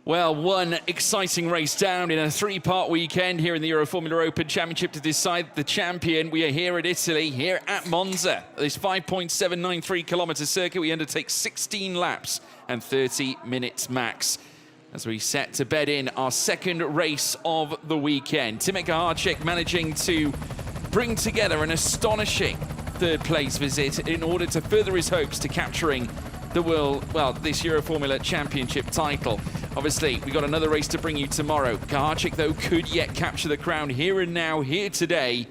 Well, one exciting race down in a three-part weekend here in the Euroformula Open Championship to decide the champion. We are here at Italy, here at Monza. This 5.793 kilometre circuit, we undertake 16 laps and 30 minutes max as we set to bed in our second race of the weekend. Timothy Kaharczyk managing to bring together an astonishing third-place visit in order to further his hopes to capturing the this Euroformula Championship title. Obviously, we've got another race to bring you tomorrow. Kaharczyk, though, could yet capture the crown here and now, here today,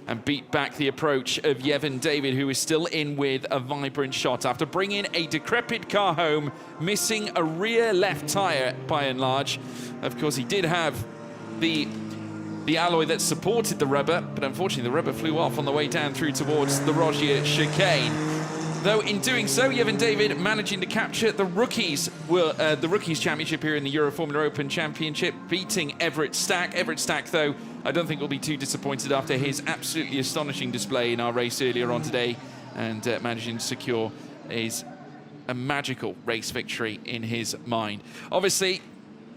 and beat back the approach of Yevon David, who is still in with a vibrant shot after bringing a decrepit car home, missing a rear left tyre by and large. Of course, he did have the alloy that supported the rubber, but unfortunately the rubber flew off on the way down through towards the Rogier chicane. Though in doing so, Yevon David managing to capture the Rookies Championship here in the Euroformula Open Championship, beating Everett Stack. Everett Stack, though, I don't think will be too disappointed after his absolutely astonishing display in our race earlier on today, and managing to secure a magical race victory in his mind. Obviously,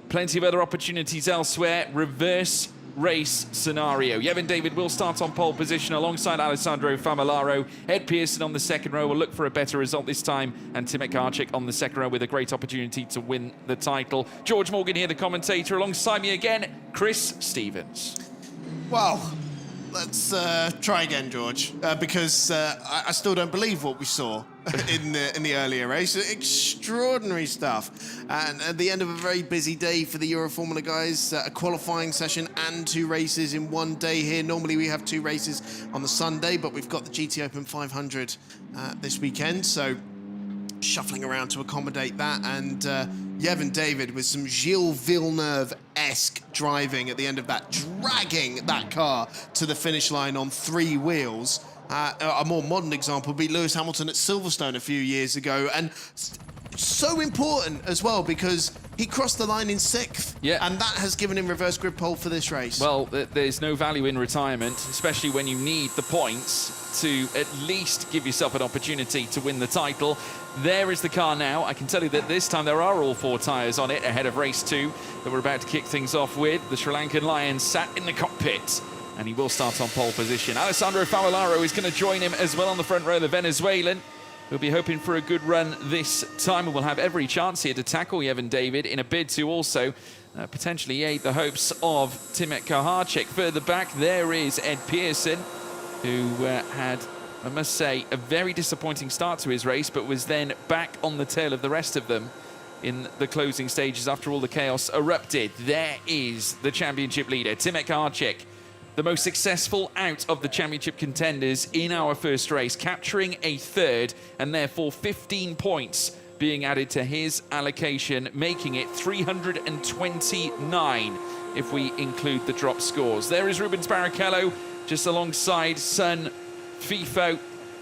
plenty of other opportunities elsewhere. Reverse race scenario. Yevon David will start on pole position alongside Alessandro Famolaro. Ed Pearson on the second row will look for a better result this time, and Timothy Kaharczyk on the second row with a great opportunity to win the title. George Morgan here, the commentator. Alongside me again, Chris Stevens. Well, let's try again, George, because I still don't believe what we saw in the earlier race. Extraordinary stuff. And at the end of a very busy day for the Euroformula guys, a qualifying session and two races in one day here. Normally we have two races on the Sunday, but we've got the GT Open 500 this weekend, so shuffling around to accommodate that. And Yevon David with some Gilles Villeneuve-esque driving at the end of that, dragging that car to the finish line on three wheels. A more modern example would be Lewis Hamilton at Silverstone a few years ago, and so important as well because he crossed the line in sixth, and that has given him reverse grid pole for this race. Well, there's no value in retirement, especially when you need the points to at least give yourself an opportunity to win the title. There is the car now. I can tell you that this time there are all four tyres on it ahead of race 2 that we're about to kick things off with. The Sri Lankan Lion sat in the cockpit, and he will start on pole position. Alessandro Famolaro is going to join him as well on the front row, the Venezuelan. We'll be hoping for a good run this time, and we'll have every chance here to tackle Yevon David in a bid to also potentially aid the hopes of Timothy Kaharczyk. Further back, there is Ed Pearson, who had, I must say, a very disappointing start to his race, but was then back on the tail of the rest of them in the closing stages after all the chaos erupted. There is the championship leader, Timothy Kaharczyk, the most successful out of the championship contenders in our first race, capturing a third and therefore 15 points being added to his allocation, making it 329 if we include the drop scores. There is Rubens Barrichello just alongside son FIFO,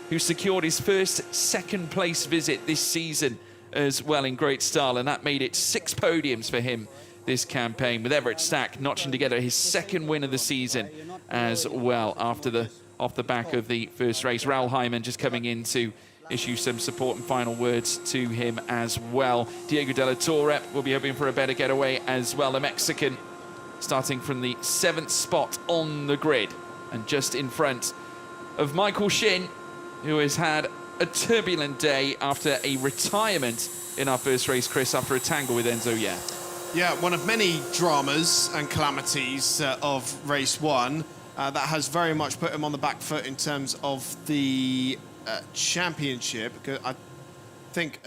who secured his first second-place visit this season as well in great style, and that made it 6 podiums for him this campaign, with Everett Stack notching together his second win of the season as well off the back of the first race. Raul Hyman just coming in to issue some support and final words to him as well. Diego de la Torre will be hoping for a better getaway as well. The Mexican starting from the 7th spot on the grid and just in front of Michael Shin, who has had a turbulent day after a retirement in our first race, Chris, after a tangle with Enzo Ye. Yeah, one of many dramas and calamities of race 1 that has very much put him on the back foot in terms of the championship. I think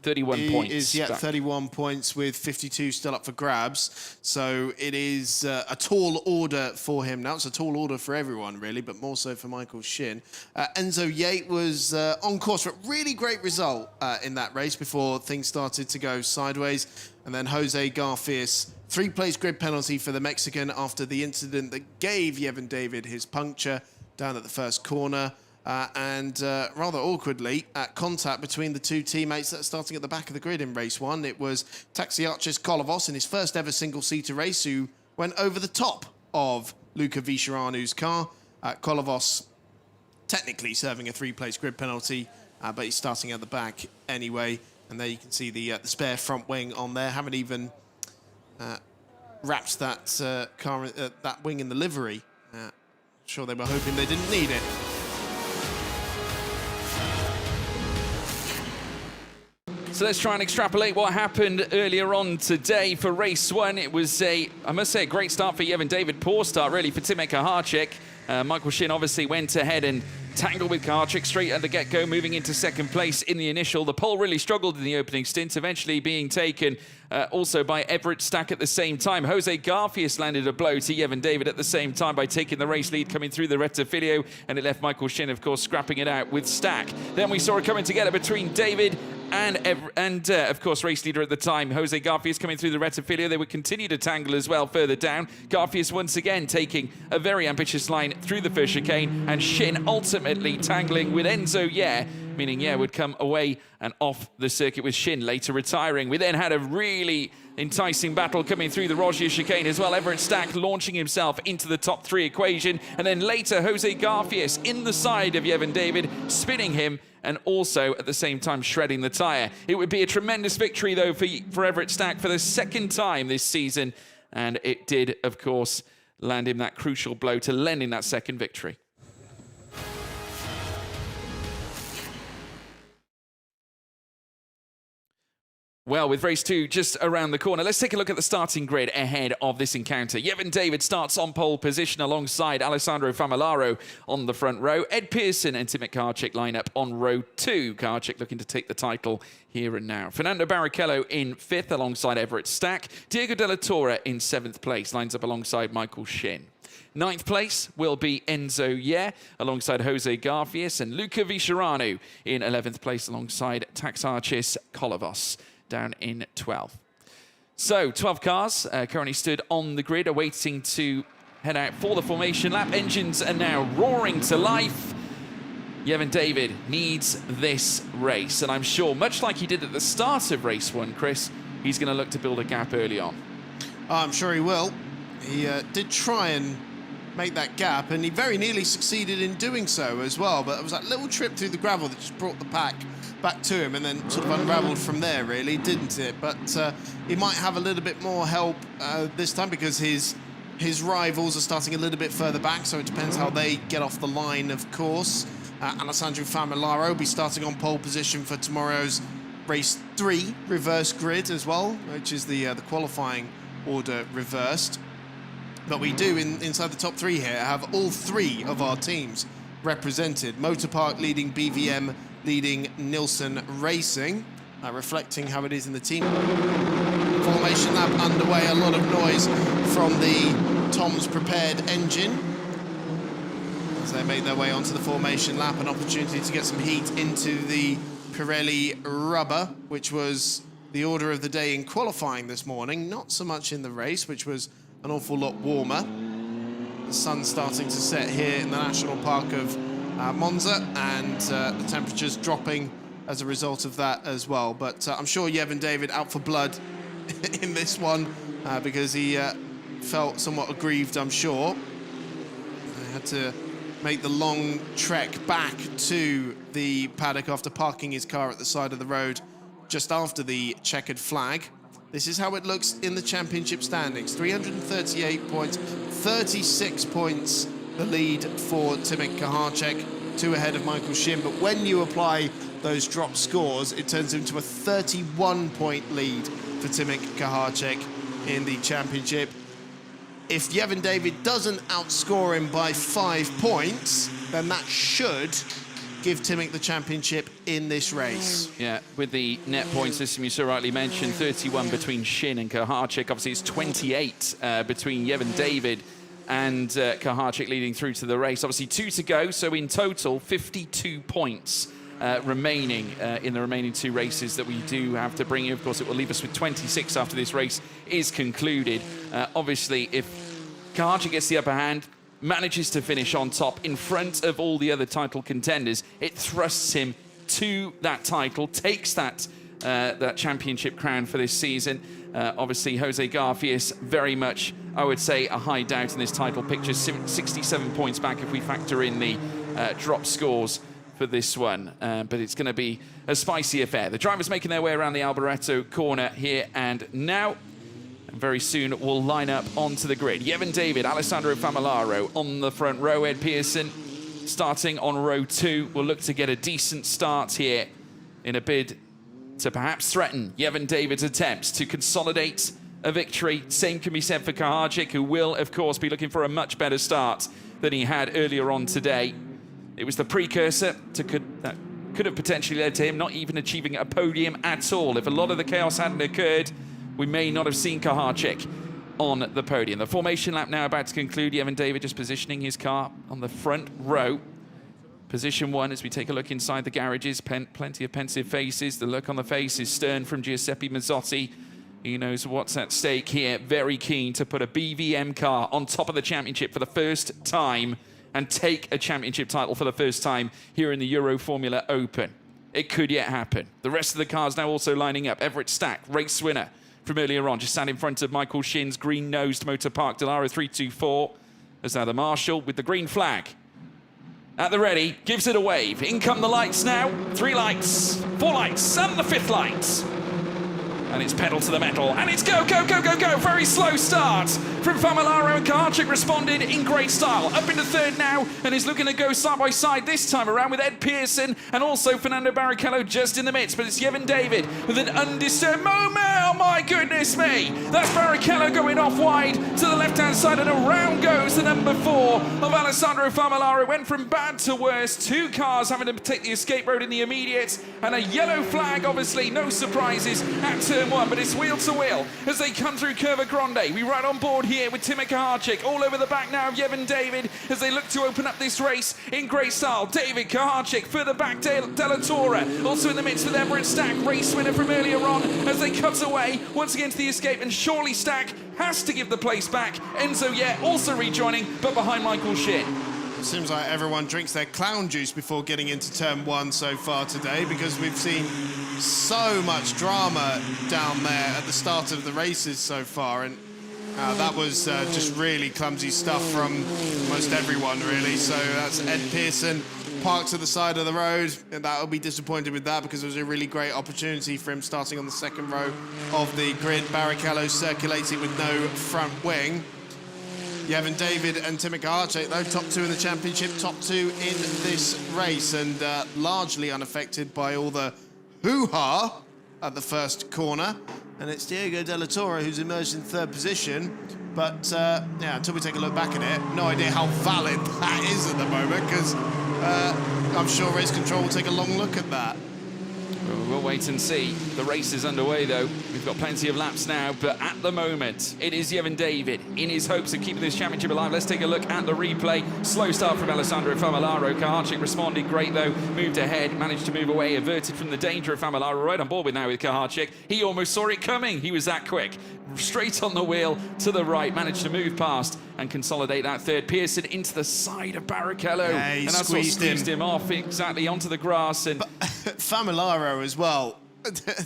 31 points. Is 31 points with 52 still up for grabs. So it is a tall order for him now. It's a tall order for everyone, really, but more so for Michael Shin. Enzo Ye was on course for a really great result in that race before things started to go sideways. And then Jose Garfias, 3-place grid penalty for the Mexican after the incident that gave Yevon David his puncture down at the first corner. And rather awkwardly, contact between the two teammates that are starting at the back of the grid in race 1. It was Taxiarchis Kolovos in his first ever single-seater race who went over the top of Luca Visceranu's car. Kolovos technically serving a 3-place grid penalty, but he's starting at the back anyway. And there you can see the spare front wing on there. Haven't even wrapped that car, that wing in the livery. Sure, they were hoping they didn't need it. So let's try and extrapolate what happened earlier on today for race one. It was I must say, a great start for Yevon David. Poor start, really, for Timo Kaharczyk. Michael Shin obviously went ahead and tangled with Kaharczyk straight at the get-go, moving into second place in the initial. The pole really struggled in the opening stint, eventually being taken also by Everett Stack at the same time. Jose Garfias landed a blow to Yevon David at the same time by taking the race lead coming through the Rettifilio, and it left Michael Shin, of course, scrapping it out with Stack. Then we saw it coming together between David and of course, race leader at the time, Jose Garfias, coming through the Rettifilio. They would continue to tangle as well further down. Garfias once again taking a very ambitious line through the first chicane, and Shin ultimately tangling with Enzo Ye, meaning Ye would come away and off the circuit with Shin later retiring. We then had a really enticing battle coming through the Rogier chicane as well. Everett Stack launching himself into the top three equation, and then later Jose Garfias in the side of Yevon David, spinning him and also at the same time shredding the tyre. It would be a tremendous victory though for Everett Stack for the second time this season, and it did, of course, land him that crucial blow to lend him that second victory. Well, with race two just around the corner, let's take a look at the starting grid ahead of this encounter. Yevon David starts on pole position alongside Alessandro Famolaro on the front row. Ed Pearson and Timo Kaharczyk line up on row two. Kaharczyk looking to take the title here and now. Fernando Barrichello in fifth alongside Everett Stack. Diego Della Torre in seventh place, lines up alongside Michael Shin. Ninth place will be Enzo Ye alongside Jose Garfias, and Luca Viscerano in 11th place alongside Taxarchis Kolovos down in 12th. So 12 cars currently stood on the grid awaiting to head out for the formation lap. Engines are now roaring to life. Yevon David needs this race, and I'm sure, much like he did at the start of race one, Chris, he's going to look to build a gap early on. I'm sure he will. He did try and make that gap, and he very nearly succeeded in doing so as well, but it was that little trip through the gravel that just brought the pack back to him and then sort of unraveled from there, really, didn't it? But he might have a little bit more help this time because his rivals are starting a little bit further back, so it depends how they get off the line, of course. Alessandro Famolaro will be starting on pole position for tomorrow's race 3 reverse grid as well, which is the qualifying order reversed. But we do, inside the top 3 here, have all 3 of our teams represented. Motorpark leading BVM, leading Nilsson Racing, reflecting how it is in the team. Formation lap underway, a lot of noise from the Tom's prepared engine as they make their way onto the formation lap, an opportunity to get some heat into the Pirelli rubber, which was the order of the day in qualifying this morning, not so much in the race, which was an awful lot warmer. The sun's starting to set here in the National Park of Monza, and the temperature's dropping as a result of that as well. But I'm sure Yevon David out for blood in this one because he felt somewhat aggrieved, I'm sure. He had to make the long trek back to the paddock after parking his car at the side of the road just after the checkered flag. This is how it looks in the championship standings. 338 points, 36 points the lead for Timo Kaharczyk, 2 ahead of Michael Shin. But when you apply those drop scores, it turns into a 31-point lead for Timo Kaharczyk in the championship. If Yevon David doesn't outscore him by 5 points, then that should give Timo the championship in this race. Yeah, with the net point system you so rightly mentioned, 31 between Shin and Kaharczyk. Obviously, it's 28 between Yevon David and Kaharczyk leading through to the race. Obviously, 2 to go, so in total, 52 points remaining in the remaining 2 races that we do have to bring in. Of course, it will leave us with 26 after this race is concluded. Obviously, if Kaharczyk gets the upper hand, manages to finish on top in front of all the other title contenders, it thrusts him to that title, takes that championship crown for this season. Obviously, Jose Garfias, very much, I would say, a high doubt in this title picture. 67 points back if we factor in the drop scores for this one. But it's going to be a spicy affair. The drivers making their way around the Alboreto corner here and now. very soon will line up onto the grid. Yevon David, Alessandro Famolaro on the front row. Ed Pearson starting on row 2 will look to get a decent start here in a bid to perhaps threaten Yevon David's attempts to consolidate a victory. Same can be said for Kaharczyk, who will, of course, be looking for a much better start than he had earlier on today. It was the precursor to that could have potentially led to him not even achieving a podium at all. If a lot of the chaos hadn't occurred, we may not have seen Kaharczyk on the podium. The formation lap now about to conclude. Yevon David just positioning his car on the front row. Position 1 as we take a look inside the garages. Plenty of pensive faces. The look on the face is stern from Giuseppe Mazzotti. He knows what's at stake here. Very keen to put a BVM car on top of the championship for the first time and take a championship title for the first time here in the Euroformula Open. It could yet happen. The rest of the cars now also lining up. Everett Stack, race winner from earlier on, just sat in front of Michael Shin's green-nosed Motor Park Dallara 324. As now the Marshal with the green flag at the ready, gives it a wave. In come the lights now. 3 lights, 4 lights, and the 5th light. And it's pedal to the metal, and it's go, go, go, go, go. Very slow start from Famolaro, and Kaharczyk responded in great style. Up into 3rd now, and is looking to go side by side this time around with Ed Pearson and also Fernando Barrichello just in the midst. But it's Yevon David with an undisturbed moment. Oh my goodness me. That's Barrichello going off wide to the left-hand side, and around goes the number 4 of Alessandro Famolaro. Went from bad to worse. 2 cars having to take the escape road in the immediate, and a yellow flag, obviously, no surprises at turn 1, but it's wheel to wheel as they come through Curva Grande. We ride on board here with Timo Kaharczyk all over the back now of Yevon David as they look to open up this race in great style. David Kaharczyk further back, Della Torre also in the midst with Everett Stack, race winner from earlier on, as they cut away once again to the escape, and surely Stack has to give the place back. Enzo Yeh also rejoining, but behind Michael Shin. It seems like everyone drinks their clown juice before getting into turn 1 so far today, because we've seen so much drama down there at the start of the races so far, and that was just really clumsy stuff from most everyone, really. So that's Ed Pearson parked to the side of the road, and that'll be disappointed with that because it was a really great opportunity for him starting on the 2nd row of the grid. Barrichello circulating with no front wing. Yevon David and Timo Kaharczyk, though, top 2 in the championship, top 2 in this race, and largely unaffected by all the hoo-ha at the first corner. And it's Diego Della Torre who's emerged in 3rd position. But, yeah, until we take a look back at it, no idea how valid that is at the moment, because I'm sure race control will take a long look at that. We'll wait and see. The race is underway, though. We've got plenty of laps now, but at the moment, it is Yevon David in his hopes of keeping this championship alive. Let's take a look at the replay. Slow start from Alessandro Famolaro. Kaharczyk responded great, though. Moved ahead, managed to move away, averted from the danger of Famolaro. Right on board with now with Kaharczyk. He almost saw it coming. He was that quick. Straight on the wheel to the right, managed to move past and consolidate that 3rd. Pearson into the side of Barrichello. Yeah, he and that's what squeezed him off exactly onto the grass. And Famolaro as well.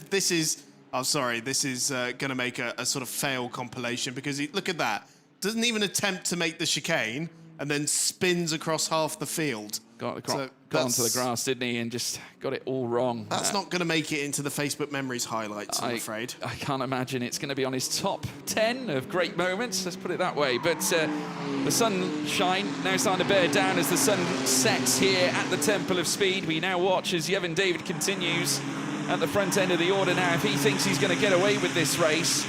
This is, oh sorry, this is going to make a sort of fail compilation, because look at that. Doesn't even attempt to make the chicane and then spins across half the field. Got onto the grass, didn't he, and just got it all wrong. That's not going to make it into the Facebook Memories highlights, I'm afraid. I can't imagine it's going to be on his top 10 of great moments, let's put it that way. But the sunshine now starting to bear down as the sun sets here at the Temple of Speed. We now watch as Yevon David continues at the front end of the order now. If he thinks he's going to get away with this race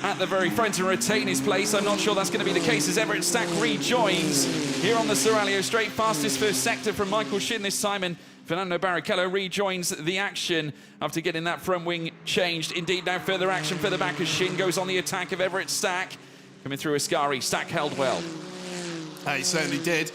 at the very front and retain his place, I'm not sure that's going to be the case as Everett Stack rejoins here on the Seraglio straight. Fastest first sector from Michael Shin this time, and Fernando Barrichello rejoins the action after getting that front wing changed. Indeed, now further action further back as Shin goes on the attack of Everett Stack. Coming through Ascari, Stack held well. He certainly did.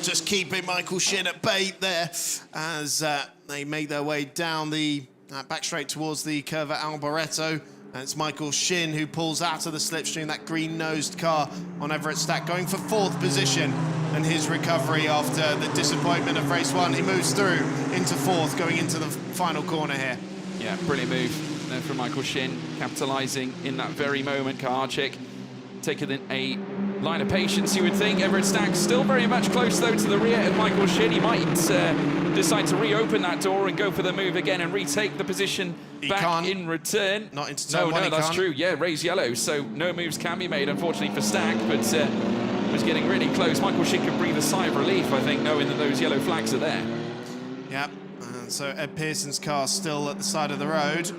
Just keeping Michael Shin at bay there as they make their way down the back straight towards the Curva Alboreto. And it's Michael Shin who pulls out of the slipstream, that green-nosed car on Everett Stack, going for 4th position. And his recovery after the disappointment of race 1, he moves through into 4th, going into the final corner here. Yeah, brilliant move there from Michael Shin, capitalising in that very moment. Kaharczyk taking a line of patience, you would think. Everett Stack still very much close, though, to the rear of Michael Shin. He might decide to reopen that door and go for the move again and retake the position back in return. Not into turn one, no, that's true. Yeah, raise yellow, so no moves can be made, unfortunately, for Stack, but was getting really close. Michael Shin could breathe a sigh of relief, I think, knowing that those yellow flags are there. Yep, and so Ed Pearson's car still at the side of the road.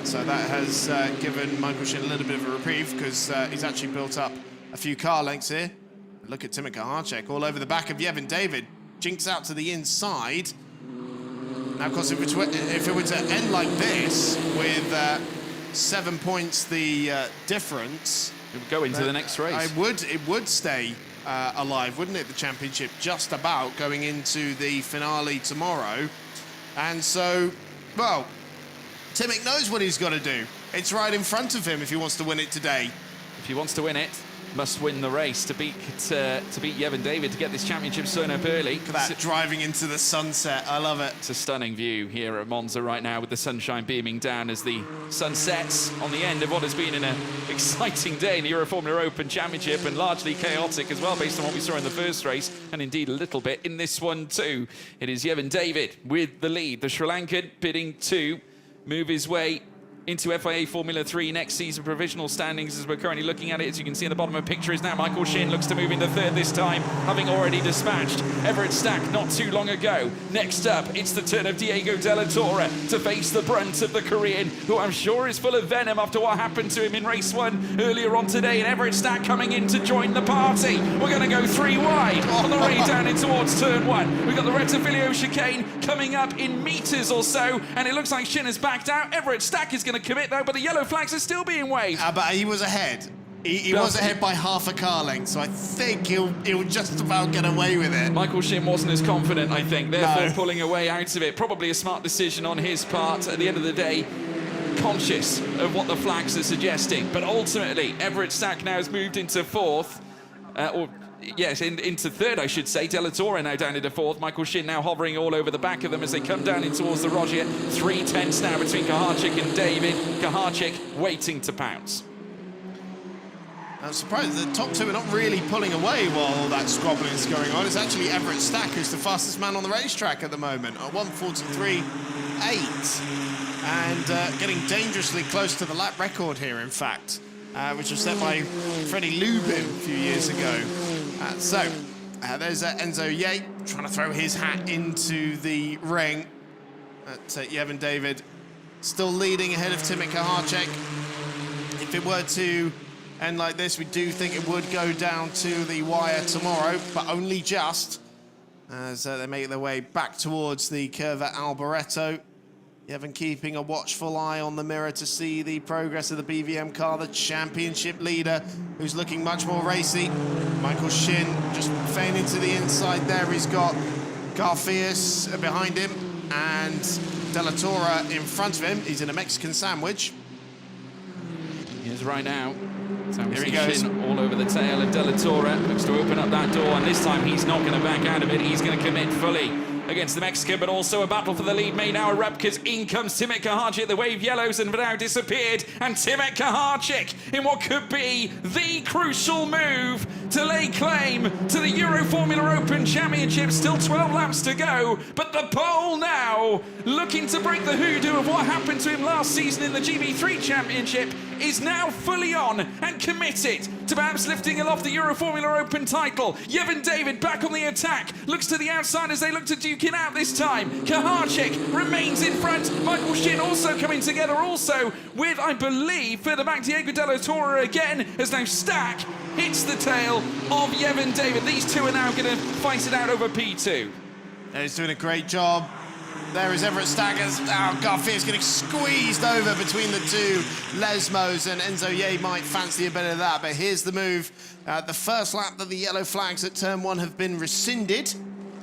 So that has given Michael Shin a little bit of a reprieve because he's actually built up a few car lengths here. Look at Timur Kaharczyk all over the back of Yevon David. Jinks out to the inside. Now, of course, if it were to end like this with 7 points the difference, it would go into the next race. It would stay alive, wouldn't it? The championship just about going into the finale tomorrow. And so, well, Timmick knows what he's got to do. It's right in front of him if he wants to win it today. If he wants to win it, must win the race to beat Yevon David to get this championship sewn up early. Look at that, driving into the sunset. I love it. It's a stunning view here at Monza right now with the sunshine beaming down as the sun sets on the end of what has been an exciting day in the Euroformula Open Championship, and largely chaotic as well based on what we saw in the first race, and indeed a little bit in this one too. It is Yevon David with the lead. The Sri Lankan bidding to move his way into FIA Formula 3 next season provisional standings as we're currently looking at it. As you can see in the bottom of the picture is now Michael Shin looks to move into third this time, having already dispatched Everett Stack not too long ago. Next up, it's the turn of Diego Della Torre to face the brunt of the Korean, who I'm sure is full of venom after what happened to him in race 1 earlier on today. And Everett Stack coming in to join the party. We're going to go 3 wide on the way down in towards turn 1. We've got the Rettifilio chicane coming up in metres or so, and it looks like Shin has backed out. Everett Stack is going to commit though, but the yellow flags are still being waved. But he was ahead. He was ahead by half a car length, so I think he'll just about get away with it. Michael Shin wasn't as confident, I think, therefore pulling away out of it. Probably a smart decision on his part. At the end of the day, conscious of what the flags are suggesting. But ultimately, Everett Stack now has moved into fourth, into third, I should say. Della Torre now down into fourth. Michael Shin now hovering all over the back of them as they come down in towards the Rogier. 3 tenths now between Kaharczyk and David. Kaharczyk waiting to pounce. I'm surprised the top two are not really pulling away while all that squabbling is going on. It's actually Everett Stack who's the fastest man on the racetrack at the moment, at 1:43.8. And getting dangerously close to the lap record here, in fact, which was set by Freddie Lubin a few years ago. There's Enzo Ye trying to throw his hat into the ring. Yevon David still leading ahead of Timur Kaharczyk. If it were to end like this, we do think it would go down to the wire tomorrow, but only just, as they make their way back towards the curve at Alboreto. Yevon keeping a watchful eye on the mirror to see the progress of the BVM car, the championship leader, who's looking much more racy. Michael Shin just feigning to the inside there. He's got Garfias behind him and Della Torre in front of him. He's in a Mexican sandwich. He is right now. So here he goes. Shin all over the tail of Della Torre. Looks to open up that door, and this time he's not going to back out of it. He's going to commit fully against the Mexican, but also a battle for the lead made now erupts because in comes Timur Kaharczyk. The wave yellows and now disappeared, and Timur Kaharczyk in what could be the crucial move to lay claim to the Euroformula Open Championship. Still 12 laps to go, but the pole now looking to break the hoodoo of what happened to him last season in the GB3 Championship is now fully on and committed to perhaps lifting aloft the Euroformula Open title. Yevon David back on the attack, looks to the outside as they look to duke it out this time. Kaharczyk remains in front. Michael Shin also coming together also with, I believe, further back Diego Della Torre again, as now Stack hits the tail of Yevon David. These two are now going to fight it out over P2. He's doing a great job. There is Everett Stack as Garfia's getting squeezed over between the two Lesmos, and Enzo Ye might fancy a bit of that, but here's the move. The first lap that the yellow flags at turn 1 have been rescinded.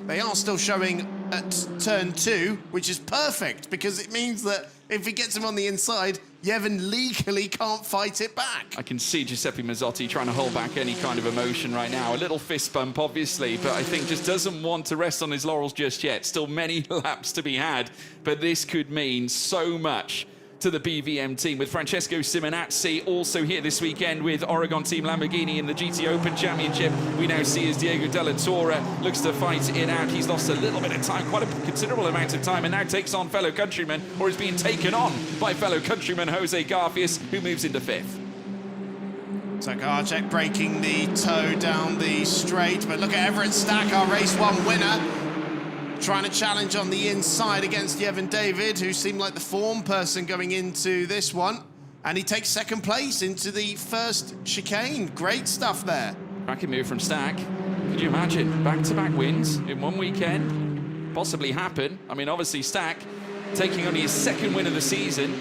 They are still showing at turn 2, which is perfect because it means that if he gets him on the inside, Yevon legally can't fight it back. I can see Giuseppe Mazzotti trying to hold back any kind of emotion right now. A little fist bump, obviously, but I think just doesn't want to rest on his laurels just yet. Still many laps to be had, but this could mean so much to the BVM team, with Francesco Simonazzi also here this weekend with Oregon Team Lamborghini in the GT Open Championship. We now see as Diego Della Torre looks to fight it out. He's lost a little bit of time, quite a considerable amount of time, and now takes on fellow countryman, or is being taken on by fellow countryman Jose Garfias, who moves into 5th. So Gahacek breaking the toe down the straight, but look at Everett Stack, our race 1 winner, trying to challenge on the inside against Yevon David, who seemed like the form person going into this one. And he takes 2nd place into the first chicane. Great stuff there. Cracking move from Stack. Could you imagine back-to-back wins in one weekend? Possibly happen. I mean, obviously Stack taking only his 2nd win of the season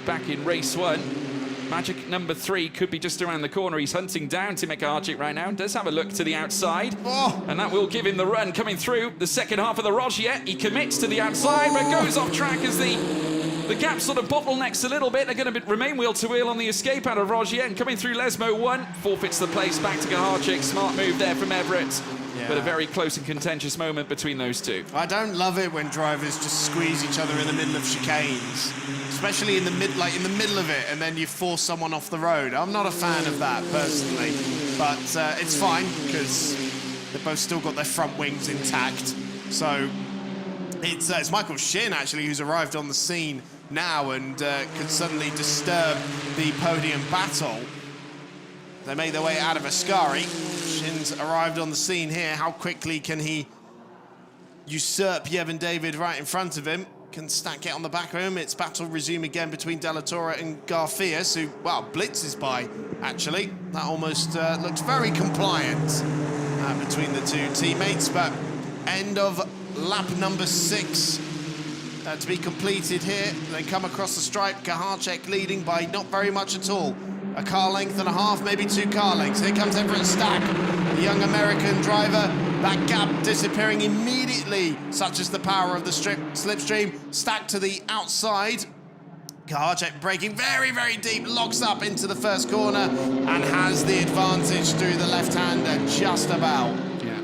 back in race 1. Magic number 3 could be just around the corner. He's hunting down Timek Arjic right now. Does have a look to the outside. Oh. And that will give him the run coming through the second half of the Rogier. He commits to the outside, but goes off track as the gap sort of bottlenecks a little bit. They're going to remain wheel to wheel on the escape out of Rogier. And coming through Lesmo 1, forfeits the place back to Gahacek. Smart move there from Everett. Yeah. But a very close and contentious moment between those two. I don't love it when drivers just squeeze each other in the middle of chicanes, especially in the middle of it, and then you force someone off the road. I'm not a fan of that personally, but it's fine because they've both still got their front wings intact. So it's Michael Shin actually who's arrived on the scene now and could suddenly disturb the podium battle. They made their way out of Ascari. Shin's arrived on the scene here. How quickly can he usurp Yevon David right in front of him? Can Stack get on the back of him? It's battle resume again between Della Torre and Garfias, who, well, blitzes by, actually. That almost looks very compliant between the two teammates, but end of lap number 6 to be completed here. They come across the stripe, Gahacek leading by not very much at all. A car length and a half, maybe 2 car lengths. Here comes Everett Stack, the young American driver. That gap disappearing immediately, such as the power of the slipstream. Stack to the outside. Gahacek braking very, very deep, locks up into the first corner and has the advantage through the left-hander just about.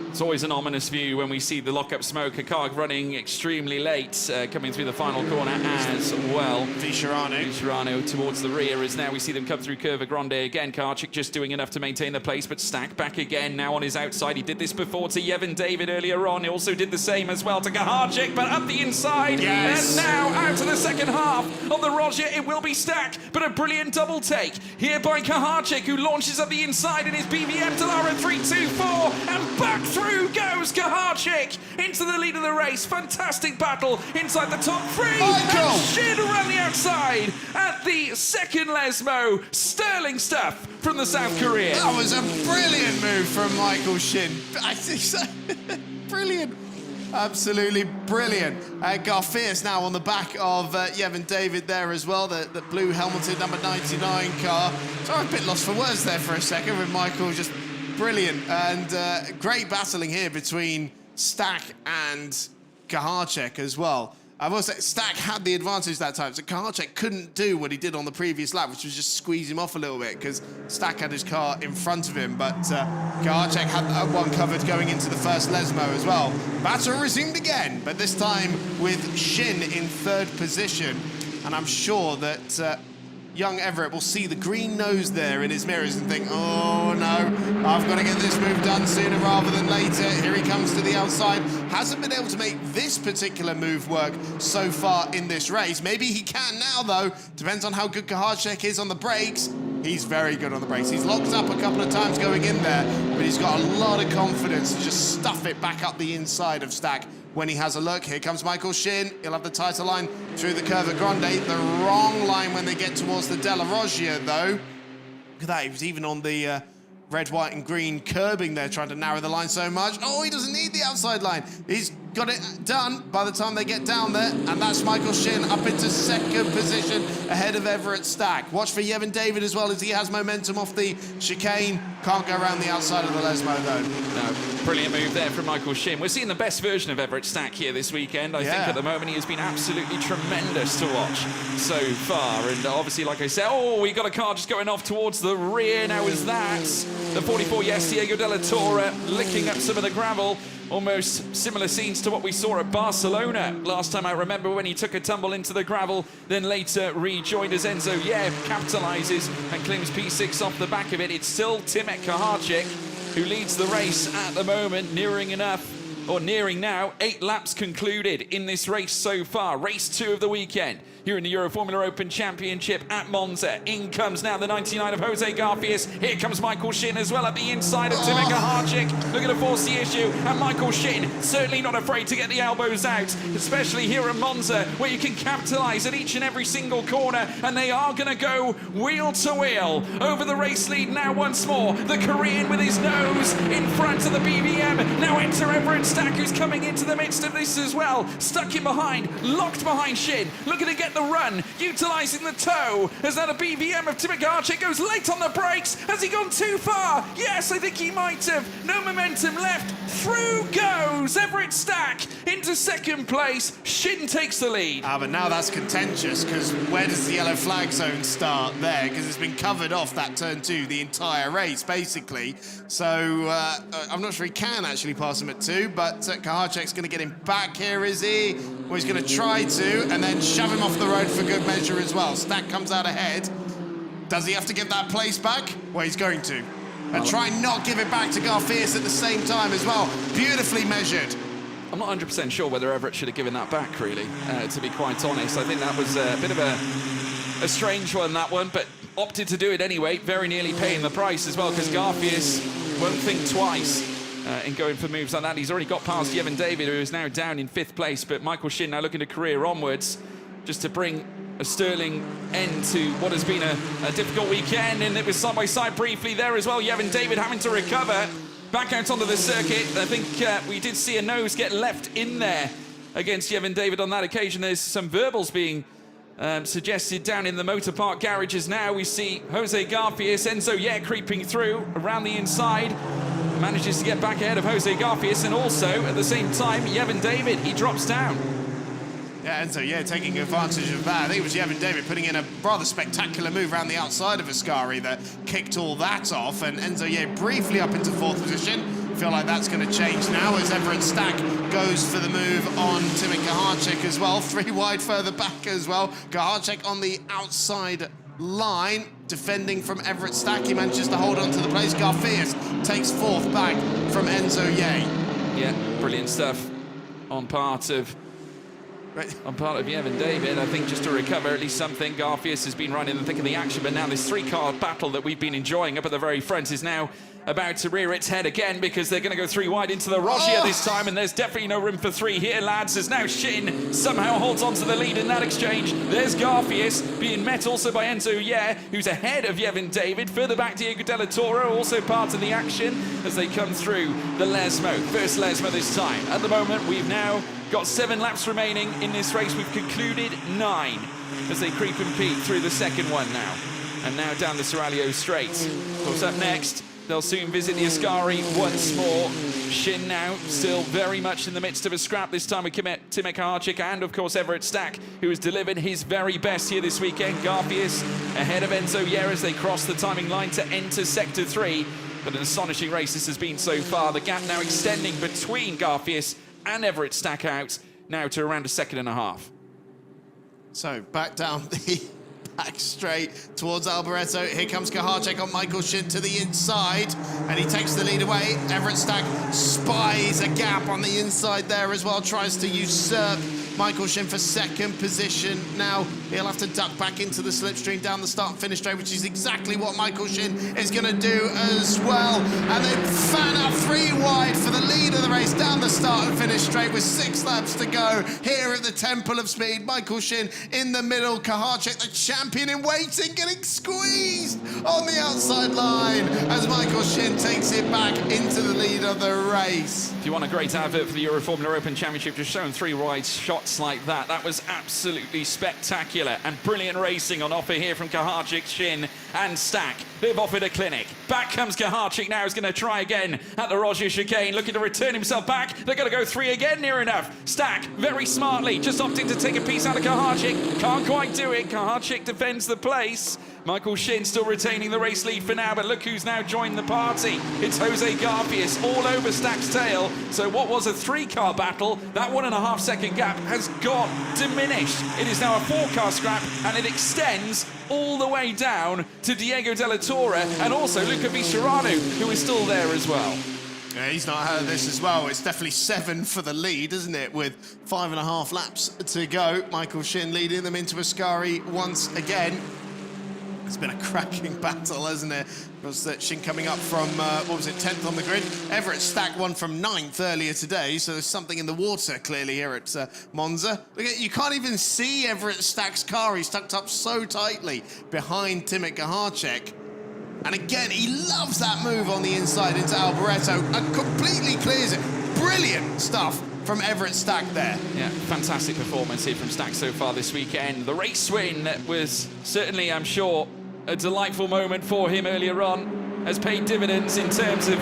It's always an ominous view when we see the lock-up smoke. A car running extremely late, coming through the final corner as well. Vicerano towards the rear as now we see them come through Curva Grande again. Karchik just doing enough to maintain the place, but Stack back again now on his outside. He did this before to Yevon David earlier on. He also did the same as well to Gahacek, but up the inside. Yes. And now out to the second half of the Rogier. It will be Stack, but a brilliant double take here by Gahacek, who launches up the inside in his BVM Dallara 3-2-4 and back through goes Gahacek into the lead of the race. Fantastic battle inside the top 3. Michael! And Shin around the outside at the second Lesmo. Sterling stuff from the South Korean. That was a brilliant move from Michael Shin. I think so. Brilliant. Absolutely brilliant. Garfias now on the back of Yevon David there as well, the blue helmeted number 99 car. So I'm a bit lost for words there for a second with Michael just brilliant. And great battling here between Stack and Gahacek as well. I will say Stack had the advantage that time, so Gahacek couldn't do what he did on the previous lap, which was just squeeze him off a little bit because Stack had his car in front of him, but Gahacek had that one covered going into the first Lesmo as well. Battle resumed again, but this time with Shin in 3rd position, and I'm sure that young Everett will see the green nose there in his mirrors and think, oh no, I've got to get this move done sooner rather than later. Here he comes to the outside. Hasn't been able to make this particular move work so far in this race. Maybe he can now though. Depends on how good Gahacek is on the brakes. He's very good on the brakes. He's locked up a couple of times going in there, but he's got a lot of confidence to just stuff it back up the inside of Stack when he has a look. Here comes Michael Shin. He'll have the tighter line through the Curva Grande. The wrong line when they get towards the Della Rogier, though. Look at that. He was even on the red, white, and green curbing there, trying to narrow the line so much. Oh, he doesn't need the outside line. He's got it done by the time they get down there, and that's Michael Shin up into 2nd position ahead of Everett Stack. Watch for Yevon David as well as he has momentum off the chicane. Can't go around the outside of the Lesmo though. No, brilliant move there from Michael Shin. We're seeing the best version of Everett Stack here this weekend. I think at the moment he has been absolutely tremendous to watch so far. And obviously, like I said, oh, we got a car just going off towards the rear. Now is that the 44, yes, Diego Della Torre licking up some of the gravel. Almost similar scenes to what we saw at Barcelona last time. I remember when he took a tumble into the gravel, then later rejoined as Enzo capitalises and claims P6 off the back of it. It's still Timek Kaharczyk who leads the race at the moment, nearing now 8 laps concluded in this race so far. Race 2 of the weekend here in the Euroformula Open Championship at Monza. In comes now the 99 of Jose Garfias. Here comes Michael Shin as well at the inside of Timek Kaharczyk. Looking to force the issue. And Michael Shin certainly not afraid to get the elbows out, especially here at Monza, where you can capitalise at each and every single corner. And they are going to go wheel to wheel over the race lead now once more. The Korean with his nose in front of the BVM. Now enter Everett Stack, who's coming into the midst of this as well. Stuck in behind, locked behind Shin. Looking to get the run, utilising the toe, as now the BVM of Timek Kaharczyk goes late on the brakes. Has he gone too far? Yes, I think he might have. No momentum left. Through goes Everett Stack into second place. Shin takes the lead. But now that's contentious, because where does the yellow flag zone start there? Because it's been covered off that turn 2 the entire race, basically. So I'm not sure he can actually pass him at 2, but Kaharczyk's going to get him back here, is he? Well, he's going to try to, and then shove him off the road for good measure as well. Stack comes out ahead. Does he have to get that place back? Well, he's going to. And try and not give it back to Garfias at the same time as well. Beautifully measured. I'm not 100% sure whether Everett should have given that back, really, to be quite honest. I think that was a bit of a strange one, that one, but opted to do it anyway, very nearly paying the price as well, because Garfias won't think twice in going for moves like that. He's already got past Yevon David, who is now down in 5th place, but Michael Shin now looking to career onwards, just to bring a sterling end to what has been a difficult weekend. And it was side by side briefly there as well. Yevon David having to recover back out onto the circuit. I think we did see a nose get left in there against Yevon David on that occasion. There's some verbals being suggested down in the motor park garages now. We see Jose Garfias, Enzo creeping through around the inside. Manages to get back ahead of Jose Garfias, and also at the same time Yevon David, he drops down. Yeah, Enzo taking advantage of that. I think it was Yevon David putting in a rather spectacular move around the outside of Ascari that kicked all that off, and Enzo briefly up into 4th position. Feel like that's going to change now as Everett Stack goes for the move on Timek Kaharczyk as well. 3 wide further back as well. Kaharczyk on the outside line, defending from Everett Stack. He manages to hold on to the place. Garfias takes 4th back from Enzo Yeah, brilliant stuff on part of Yevon David. I think just to recover at least something. Garfias has been right in the thick of the action, but now this 3-car battle that we've been enjoying up at the very front is now about to rear its head again, because they're going to go 3 wide into the Rogia this time, and there's definitely no room for 3 here, lads, as now Shin somehow holds on to the lead in that exchange. There's Garfias being met also by Enzo who's ahead of Yevon David. Further back, Diego Della Toro, also part of the action as they come through the Lesmo. First Lesmo this time. At the moment, we've now got 7 laps remaining in this race. We've concluded 9 as they creep and peek through the second one now. And now down the Seraglio straight. What's up next? They'll soon visit the Ascari once more. Shin now still very much in the midst of a scrap, this time with Timek Kaharczyk and, of course, Everett Stack, who has delivered his very best here this weekend. Garfias ahead of Enzo as they cross the timing line to enter Sector 3. But an astonishing race this has been so far. The gap now extending between Garfias and Everett Stack out, now to around a 2.5 seconds. So back down the back straight towards Alboreto. Here comes Kaharczyk on Michael Shin to the inside, and he takes the lead away. Everett Stack spies a gap on the inside there as well, tries to usurp Michael Shin for 2nd position. Now he'll have to duck back into the slipstream down the start and finish straight, which is exactly what Michael Shin is going to do as well. And they fan out 3 wide for the lead of the race down the start and finish straight with 6 laps to go here at the Temple of Speed. Michael Shin in the middle. Kaharczyk, the champion in waiting, getting squeezed on the outside line as Michael Shin takes it back into the lead of the race. If you want a great advert for the Euroformula Open Championship, just showing 3 wide shots like that, that was absolutely spectacular. spectacular and brilliant racing on offer here from Kaharczyk, Shin and Stack. They've offered a clinic. Back comes Kaharczyk now. He's going to try again at the Roger chicane, looking to return himself back. They're going to go 3 again, near enough. Stack, very smartly, just opting to take a piece out of Kaharczyk. Can't quite do it. Kaharczyk defends the place. Michael Shin still retaining the race lead for now, but look who's now joined the party. It's Jose Garfias all over Stack's tail. So what was a 3-car battle, that 1.5 second gap has got diminished. It is now a 4-car scrap, and it extends all the way down to Diego Della Torre and also Luca Viscerano, who is still there as well. Yeah, he's not heard of this as well. It's definitely 7 for the lead, isn't it? With 5.5 laps to go. Michael Shin leading them into Ascari once again. It's been a cracking battle, hasn't it? Because Shin coming up from, 10th on the grid. Everett Stack won from 9th earlier today, so there's something in the water clearly here at Monza. Look at, you can't even see Everett Stack's car. He's tucked up so tightly behind Timothy Kaharczyk. And again, he loves that move on the inside into Alboreto and completely clears it. Brilliant stuff from Everett Stack there. Yeah, fantastic performance here from Stack so far this weekend. The race win was certainly, I'm sure, a delightful moment for him earlier on, has paid dividends in terms of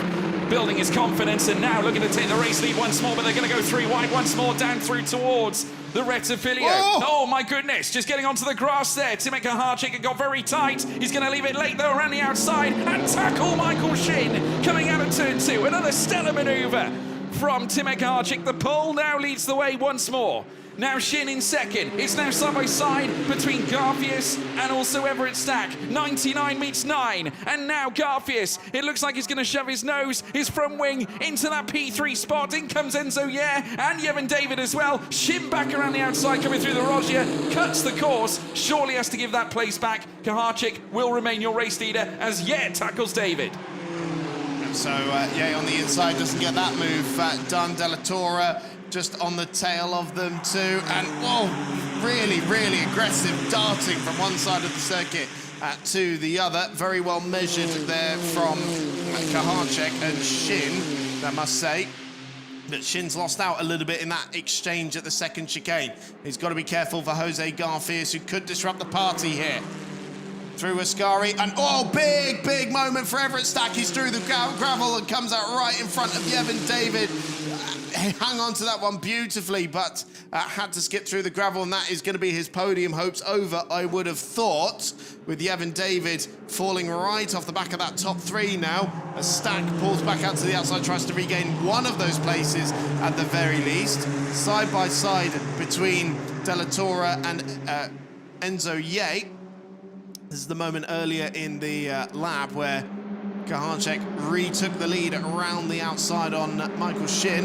building his confidence, and now looking to take the race lead once more, but they're going to go 3 wide once more down through towards the Rettifilio. Oh my goodness, just getting onto the grass there. Timothy Kaharczyk, it got very tight. He's going to leave it late though around the outside and tackle Michael Shin coming out of turn 2. Another stellar manoeuvre from Timothy Kaharczyk. The pole now leads the way once more. Now Shin in second. It's now side by side between Garfias and also Everett Stack. 99 meets 9. And now Garfias, it looks like he's going to shove his nose, his front wing into that P3 spot. In comes Enzo, yeah, and Yevon David as well. Shin back around the outside coming through the Roger. Cuts the course. Surely has to give that place back. Kaharczyk will remain your race leader as tackles David. So, on the inside doesn't get that move done. Della Torre just on the tail of them too. And, really, really aggressive darting from one side of the circuit to the other. Very well measured there from Kaharczyk and Shin, I must say. But Shin's lost out a little bit in that exchange at the second chicane. He's got to be careful for Jose Garfias, who could disrupt the party here. Through Ascari, and big moment for Everett Stack. He's through the gravel and comes out right in front of Yevon David. He hung on to that one beautifully, but had to skip through the gravel, and that is going to be his podium hopes over, I would have thought, with Yevon David falling right off the back of that top 3 now. As Stack pulls back out to the outside, tries to regain one of those places at the very least. Side by side between Della Torre and Enzo Ye. This is the moment earlier in the lap where Kaharczyk retook the lead around the outside on Michael Shin.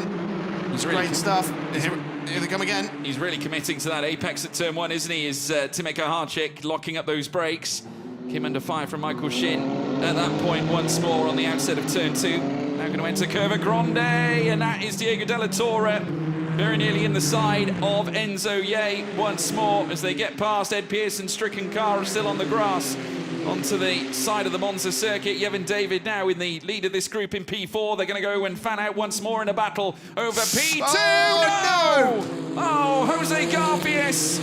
He's really great stuff. Here they come again. He's really committing to that apex at turn 1, isn't he? Is Timothy Kaharczyk locking up those brakes. Came under fire from Michael Shin at that point once more on the outset of turn 2. Now going to enter Curva Grande, and that is Diego Della Torre. Very nearly in the side of Enzo Ye once more as they get past Ed Pearson's stricken car, still on the grass. Onto the side of the Monza circuit. Yevon David now in the lead of this group in P4. They're going to go and fan out once more in a battle over P2. Oh, Jose Garfias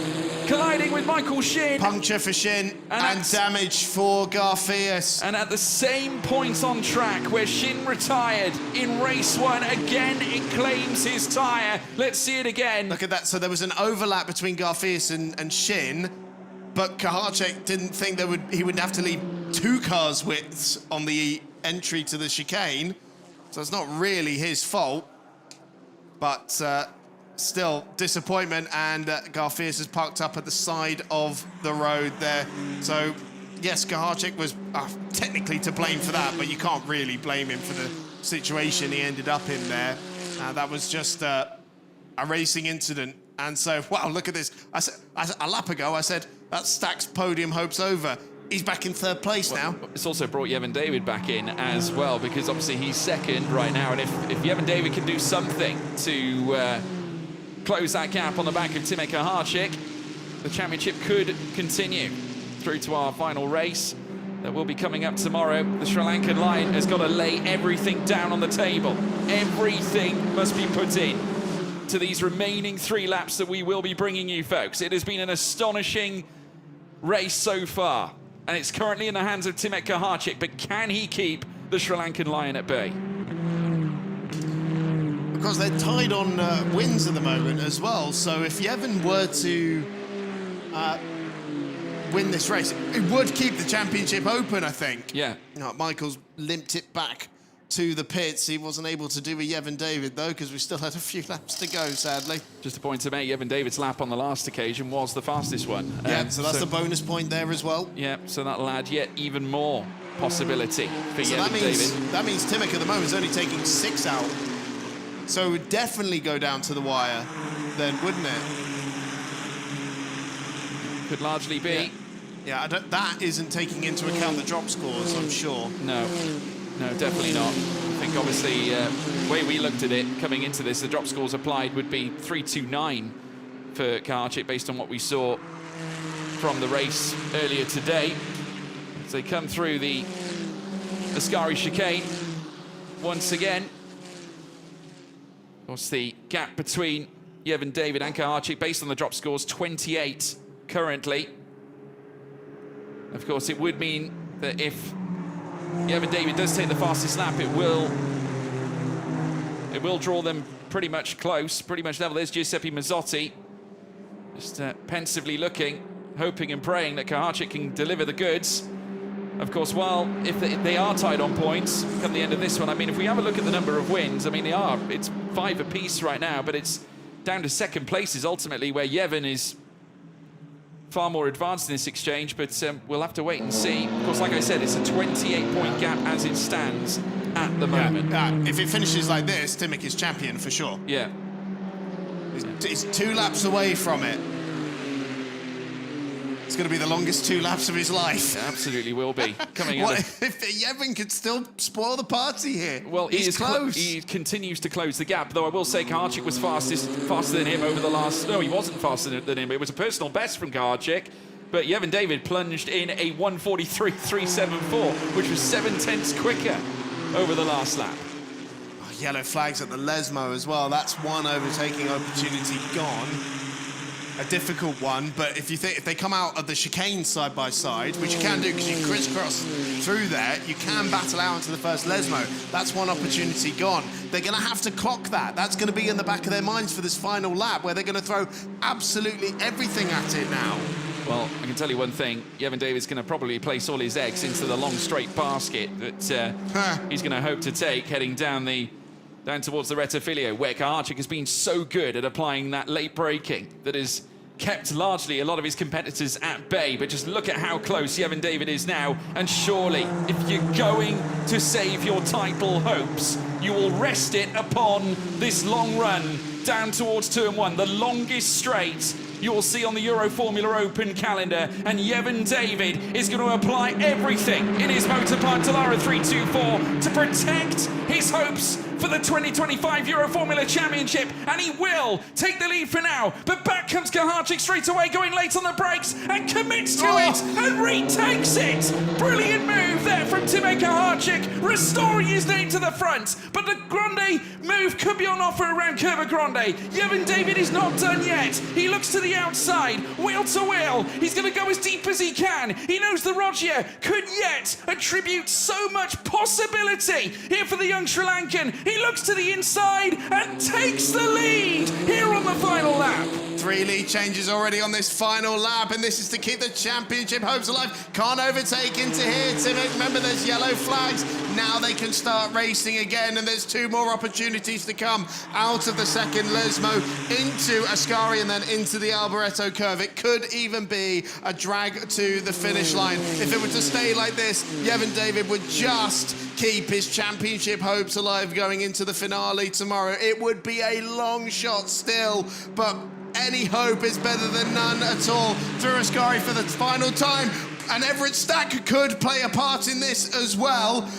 colliding with Michael Shin. Puncture for Shin and damage for Garfias. And at the same point on track where Shin retired in race 1, again it claims his tyre. Let's see it again. Look at that. So there was an overlap between Garfias and Shin, but Kaharczyk didn't think he would have to leave 2 cars' widths on the entry to the chicane. So it's not really his fault. But still, disappointment, and Garfias is parked up at the side of the road there. So, yes, Kaharczyk was technically to blame for that, but you can't really blame him for the situation he ended up in there. That was just a racing incident. And so, wow, look at this. A lap ago, I said, that Stack's podium hopes over. He's back in 3rd place now. It's also brought Yevon David back in as well, because obviously he's 2nd right now. And if Yevon David can do something to close that gap on the back of Timothy Kaharczyk, the championship could continue through to our final race that will be coming up tomorrow. The Sri Lankan line has got to lay everything down on the table. Everything must be put in to these remaining 3 laps that we will be bringing you, folks. It has been an astonishing race so far. And it's currently in the hands of Timek Kaharchik, but can he keep the Sri Lankan Lion at bay? Because they're tied on wins at the moment as well, so if Yevon were to win this race, it would keep the championship open, I think. Yeah. Michael's limped it back to the pits. He wasn't able to do a Yevon David, though, because we still had a few laps to go, sadly. Just a point to make, Yevon David's lap on the last occasion was the fastest one. Yeah, so that's a bonus point there as well. Yeah, so that'll add yet even more possibility for Yevon David. That means Timek at the moment is only taking 6 out. So it would definitely go down to the wire then, wouldn't it? Could largely be. Yeah, that isn't taking into account the drop scores, I'm sure. No, definitely not. I think obviously the way we looked at it coming into this, the drop scores applied would be 3.29 for Kaharchik based on what we saw from the race earlier today. As they come through the Ascari chicane once again. What's the gap between Yevon David and Kaharchik based on the drop scores? 28 currently. Of course, it would mean that if Yevon David does take the fastest lap, it will draw them pretty much close, pretty much level. There's Giuseppe Mazzotti, just pensively looking, hoping and praying that Kaharchik can deliver the goods. Of course, if they are tied on points come the end of this one, I mean, if we have a look at the number of wins, I mean, it's 5 apiece right now, but it's down to second places ultimately, where Yevon is far more advanced in this exchange, but we'll have to wait and see. Of course, like I said, it's a 28-point gap as it stands at the moment. If it finishes like this, Timek is champion for sure. Yeah. He's 2 laps away from it. It's going to be the longest 2 laps of his life. It absolutely will be. Coming what if Yevon could still spoil the party here? Well, he's close. He continues to close the gap, though I will say Kaharchik was faster than him over the last... No, he wasn't faster than him. It was a personal best from Kaharchik, but Yevon David plunged in a 1:43.374, which was 7/10 quicker over the last lap. Oh, yellow flags at the Lesmo as well. That's one overtaking opportunity gone. A difficult one, but if they come out of the chicane side by side, which you can do because you crisscross through there, you can battle out into the first Lesmo. That's one opportunity gone. They're going to have to clock that. That's going to be in the back of their minds for this final lap, where they're going to throw absolutely everything at it now. Well, I can tell you one thing. Yevon David's going to probably place all his eggs into the long straight basket that he's going to hope to take heading down towards the Rettifilio, where Kaharchik has been so good at applying that late braking that has kept largely a lot of his competitors at bay. But just look at how close Yevon David is now, and surely if you're going to save your title hopes, you will rest it upon this long run down towards Turn 1, the longest straight you'll see on the Euroformula Open calendar, and Yevon David is going to apply everything in his Motorpark Dallara 324 to protect his hopes for the 2025 Euroformula Championship, and he will take the lead for now. But back comes Kaharchik straight away, going late on the brakes, and commits to it and retakes it. Brilliant move there from Timek Kaharchik, restoring his name to the front. But the Grande move could be on offer around Curva Grande. Yevon David is not done yet. He looks to the outside, wheel to wheel. He's going to go as deep as he can. He knows the Rogier could yet attribute so much possibility here for the young Sri Lankan. He looks to the inside and takes the lead here on the final lap. 3 lead changes already on this final lap, and this is to keep the championship hopes alive. Can't overtake into here, Timek. Remember, there's yellow flags. Now they can start racing again, and there's 2 more opportunities to come out of the second Lesmo into Ascari and then into the Alboreto curve. It could even be a drag to the finish line. If it were to stay like this, Yevon David would just keep his championship hopes alive going into the finale tomorrow. It would be a long shot still, but any hope is better than none at all. Through Ascari for the final time, and Everett Stack could play a part in this as well.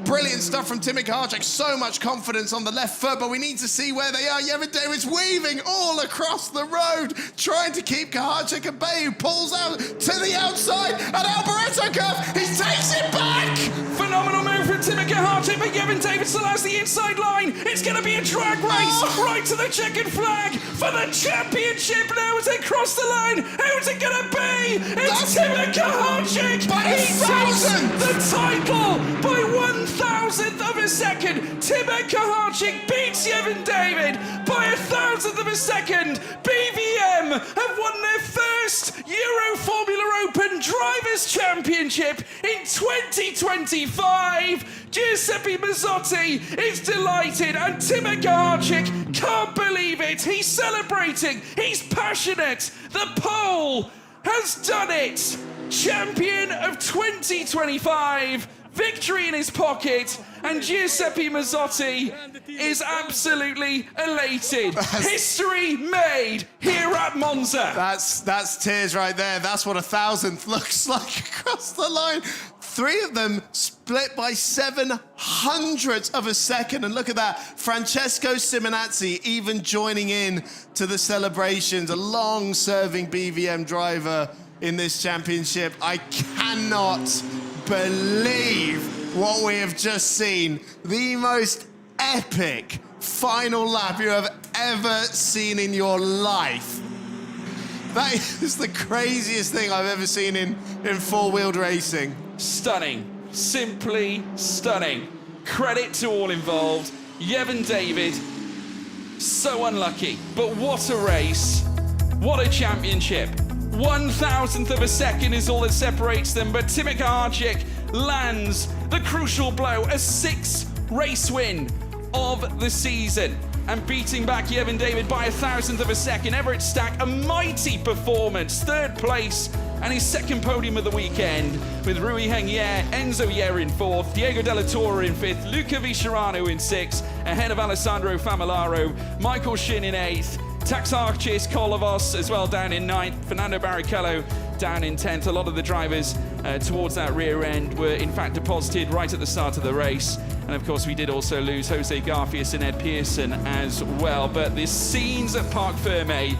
Brilliant stuff from Timek Kaharchik. So much confidence on the left foot, but we need to see where they are. Yevon David's weaving all across the road, trying to keep Kaharchik at bay, who pulls out to the outside at Alboreto curve. He takes it back! Phenomenal move from Timek Kaharchik, but Yevon David whistle has the inside line. It's going to be a drag race right to the checkered flag for the championship. Now as they cross the line, who's it going to be? It's Timur Kaharczyk. By He takes 1,000th. the title by 1,000th of a second. Timur Kaharczyk beats Yevon David by 1,000th of a second. BVM have won their first Euroformula Open Drivers' Championship in 2025. Giuseppe Mazzotti is delighted and Timur Kaharczyk can't believe it. He's celebrating. He's passionate. The pole has done it. Champion of 2025. Victory in his pocket, and Giuseppe Mazzotti is absolutely elated. History made here at Monza. That's tears right there. That's what 1,000th looks like across the line. 3 of them split by 700ths of a second. And look at that. Francesco Simonazzi even joining in to the celebrations. A long-serving BVM driver in this championship. I cannot believe what we have just seen. The most epic final lap you have ever seen in your life. That is the craziest thing I've ever seen in four-wheeled racing. Stunning. Simply stunning. Credit to all involved. Yevon David, so unlucky. But what a race. What a championship. 1,000th of a second is all that separates them, but Timur Kaharczyk lands the crucial blow, a 6th race win of the season, and beating back Yevon David by 1,000th of a second. Everett Stack, a mighty performance, 3rd place, and his 2nd podium of the weekend, with Rui Hengye, Enzo Yer in 4th, Diego Della Torre in 5th, Luca Viscerano in 6th, ahead of Alessandro Famolaro, Michael Shin in 8th, Taxarchis Kolovos as well down in 9th, Fernando Barrichello down in 10th. A lot of the drivers towards that rear end were in fact deposited right at the start of the race. And of course we did also lose Jose Garfias and Ed Pearson as well. But the scenes at Parc Ferme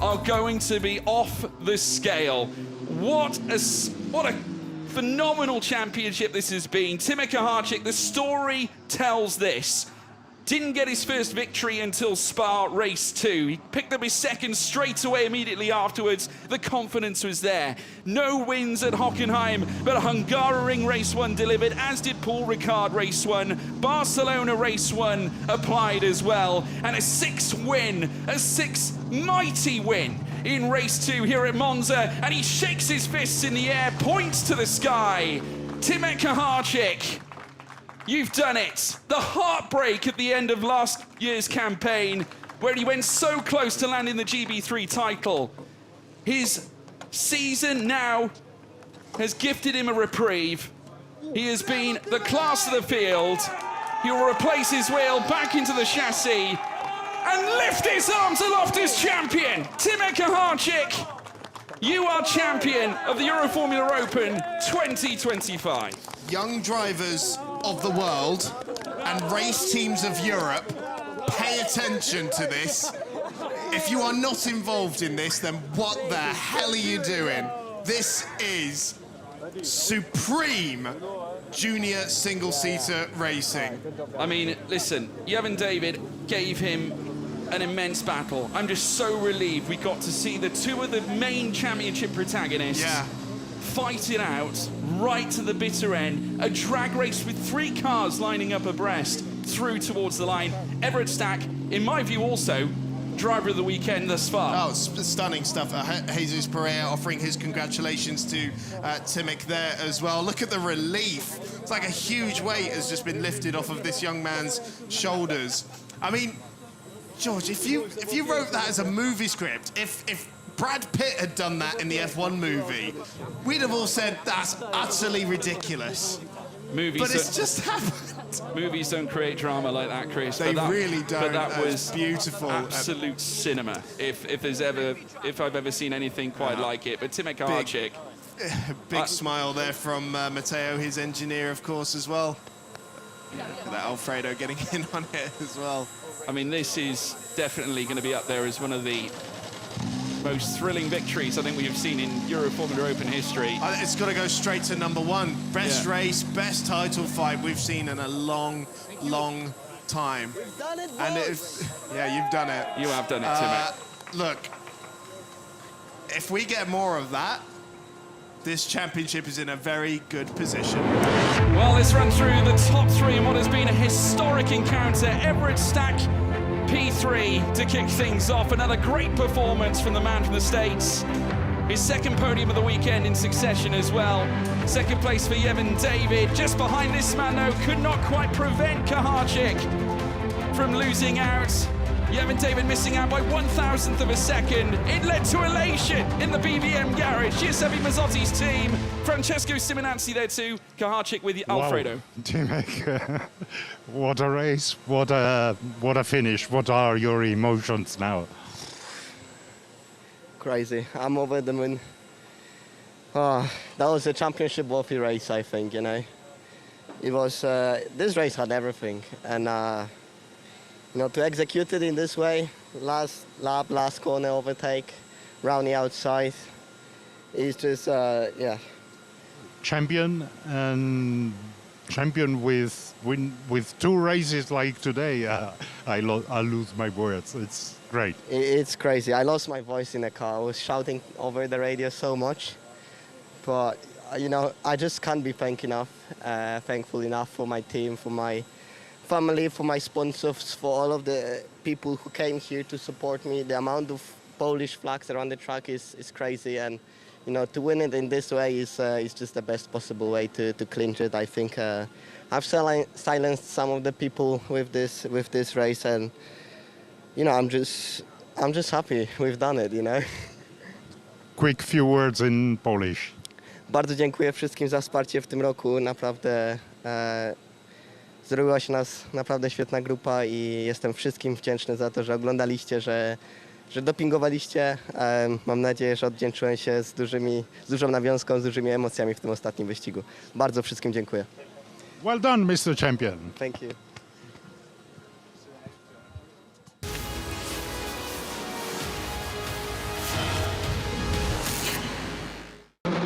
are going to be off the scale. What a phenomenal championship this has been. Timur Kaharczyk, the story tells this. Didn't get his first victory until Spa race 2. He picked up his 2nd straight away immediately afterwards. The confidence was there. No wins at Hockenheim, but Hungaroring race 1 delivered, as did Paul Ricard race 1. Barcelona race 1 applied as well. And a 6th win, a 6th mighty win in race 2 here at Monza. And he shakes his fists in the air, points to the sky. Timur Kaharczyk, you've done it. The heartbreak at the end of last year's campaign, where he went so close to landing the GB3 title. His season now has gifted him a reprieve. He has been the class of the field. He will replace his wheel back into the chassis and lift his arms aloft as champion. Timur Kaharczyk, you are champion of the Euroformula Open 2025. Young drivers of the world and race teams of Europe, pay attention to this. If you are not involved in this, then what the hell are you doing? This is supreme junior single-seater racing. I mean, listen, Yevon David gave him an immense battle. I'm just so relieved we got to see the 2 of the main championship protagonists fight it out right to the bitter end. A drag race with 3 cars lining up abreast through towards the line. Everett Stack, in my view also, driver of the weekend thus far. Oh, stunning stuff. Jesus Pereira offering his congratulations to Timik there as well. Look at the relief. It's like a huge weight has just been lifted off of this young man's shoulders. I mean, George, if you wrote that as a movie script, if Brad Pitt had done that in the F1 movie, we'd have all said that's utterly ridiculous. But it's just happened. Movies don't create drama like that, Chris. They really don't. But that was beautiful. Absolute cinema. If I've ever seen anything quite like it. But Timur Kaharczyk. Big smile there from Matteo, his engineer, of course, as well. Look at that Alfredo getting in on it as well. I mean, this is definitely going to be up there as one of the most thrilling victories I think we have seen in Euroformula Open history. It's got to go straight to number one. Best race, best title fight we've seen in a long, long time. We've done it, And yeah, you've done it. You have done it, Tim. Look, if we get more of that, this championship is in a very good position. Well, let's run through the top three in what has been a historic encounter. Everett Stack, P3 to kick things off. Another great performance from the man from the States. His second podium of the weekend in succession as well. Second place for Yevon David. Just behind this man, though, could not quite prevent Kaharczyk from losing out. Yevon David missing out by 1,000th of a second. It led to elation in the BBM garage. Giuseppe Mazzotti's team. Francesco Simonazzi there too. Kaharczyk with Alfredo. Wow. Timek, what a race, what a finish. What are your emotions now? Crazy. I'm over the moon. Oh, that was a championship worthy race, I think, you know. It was, this race had everything. And, you know, to execute it in this way, last lap, last corner overtake, round the outside, it's just, yeah. Champion and champion with two races like today. I lose my words. It's great. It's crazy. I lost my voice in the car. I was shouting over the radio so much. But, you know, I just can't be thankful enough for my team, for my family, for my sponsors, for all of the people who came here to support me. The amount of Polish flags around the track is crazy. And, you know, to win it in this way is just the best possible way to clinch it. I think I've silenced some of the people with this race, and you know, I'm just happy we've done it, you know. Quick few words in Polish. Bardzo dziękuję wszystkim za wsparcie w tym roku. Naprawdę zrobiła się nas naprawdę świetna grupa i jestem wszystkim wdzięczny za to, że oglądaliście, że dopingowaliście. Mam nadzieję, że odwdzięczyłem się z dużą nawiązką, z dużymi emocjami w tym ostatnim wyścigu. Bardzo wszystkim dziękuję. Well done, Mr. Champion. Thank you.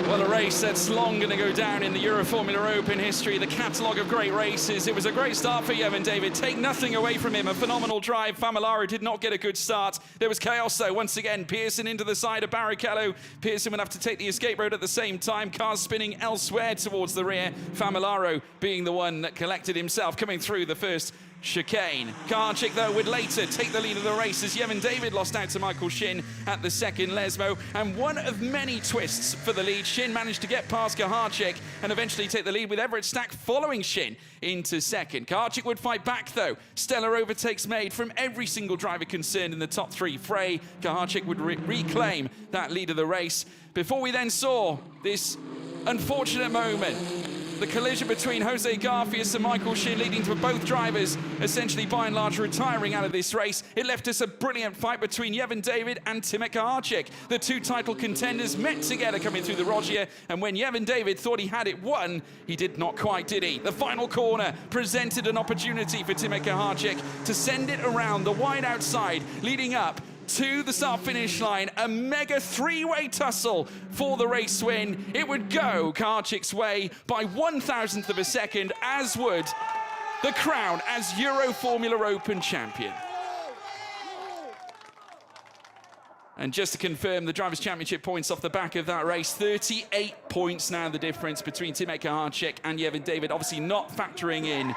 Well, a race that's long going to go down in the Euroformula Open history, the catalogue of great races. It was a great start for Yevon David. Take nothing away from him. A phenomenal drive. Famularo did not get a good start. There was chaos, though. Once again, Pearson into the side of Barrichello. Pearson would have to take the escape road at the same time. Cars spinning elsewhere towards the rear. Famularo being the one that collected himself, coming through the first chicane. Kaharczyk, though, would later take the lead of the race as Yevon David lost out to Michael Shin at the second Lesmo. And one of many twists for the lead. Shin managed to get past Kaharczyk and eventually take the lead with Everett Stack following Shin into second. Kaharczyk would fight back, though. Stellar overtakes made from every single driver concerned in the top three fray. Kaharczyk would reclaim that lead of the race before we then saw this unfortunate moment. The collision between Jose Garfias and Michael Shin, leading to both drivers essentially by and large retiring out of this race. It left us a brilliant fight between Yevon David and Timek Kaharczyk. The two title contenders met together coming through the Rogier, and when Yevon David thought he had it won, he did not quite, did he? The final corner presented an opportunity for Timek Kaharczyk to send it around the wide outside, leading up to the start-finish line. A mega three-way tussle for the race win. It would go Kaharczyk's way by 1,000th of a second, as would the crown as Euroformula Open champion. And just to confirm the Drivers' Championship points off the back of that race, 38 points now the difference between Timek Kaharczyk and Yevon David, obviously not factoring in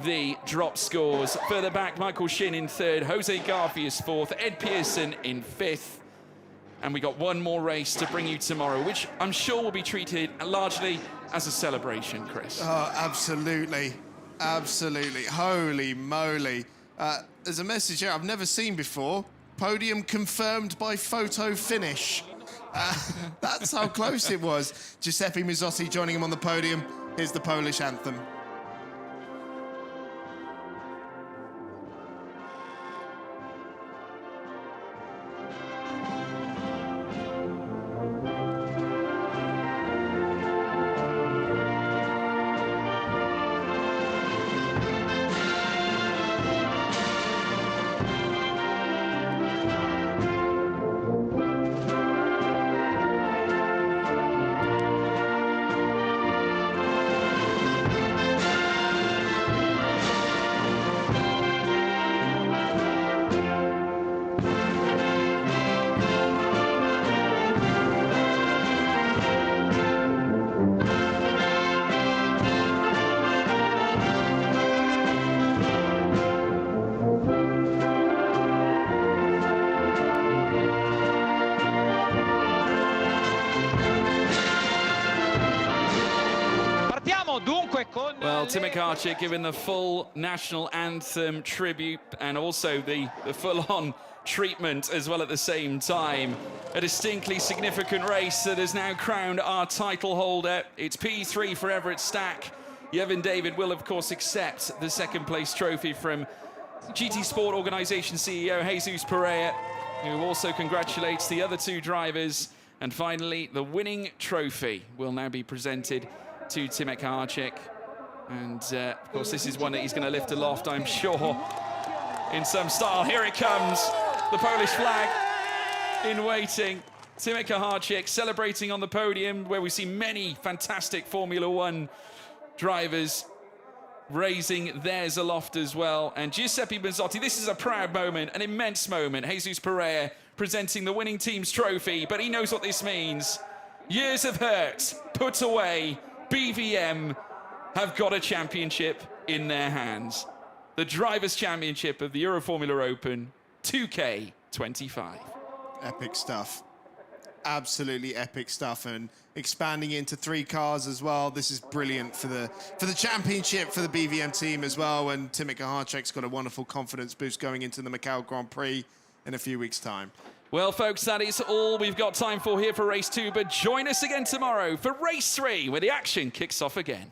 the drop scores. Further back, Michael Shin in third, Jose Garfias fourth, Ed Pearson in fifth. And we got one more race to bring you tomorrow, which I'm sure will be treated largely as a celebration, Chris. Oh, absolutely. Absolutely. Holy moly. There's a message here I've never seen before. Podium confirmed by photo finish. That's how close it was. Giuseppe Mazzotti joining him on the podium. Here's the Polish anthem. Partiamo dunque con Well, Tim McCarthy giving the full national anthem tribute and also the full-on treatment as well at the same time. A distinctly significant race that has now crowned our title holder. It's P3 for Everett Stack. Yevon David will, of course, accept the second place trophy from GT Sport Organisation CEO Jesus Pereira, who also congratulates the other two drivers. And finally, the winning trophy will now be presented to Timek Harcik. And of course, this is one that he's going to lift aloft, I'm sure, in some style. Here it comes, the Polish flag in waiting. Timek Harcik celebrating on the podium, where we see many fantastic Formula One drivers raising theirs aloft as well. And Giuseppe Mazzotti, this is a proud moment, an immense moment. Jesus Pereira presenting the winning team's trophy, but he knows what this means. Years of hurt put away. BVM have got a championship in their hands. The Drivers' Championship of the Euroformula Open 2K25. Epic stuff. Absolutely epic stuff, and expanding into 3 cars as well. This is brilliant for the championship for the BVM team as well. And Timek Harcik's got a wonderful confidence boost going into the Macau Grand Prix in a few weeks' time. Well, folks, that is all we've got time for here for race 2, but join us again tomorrow for race 3, where the action kicks off again.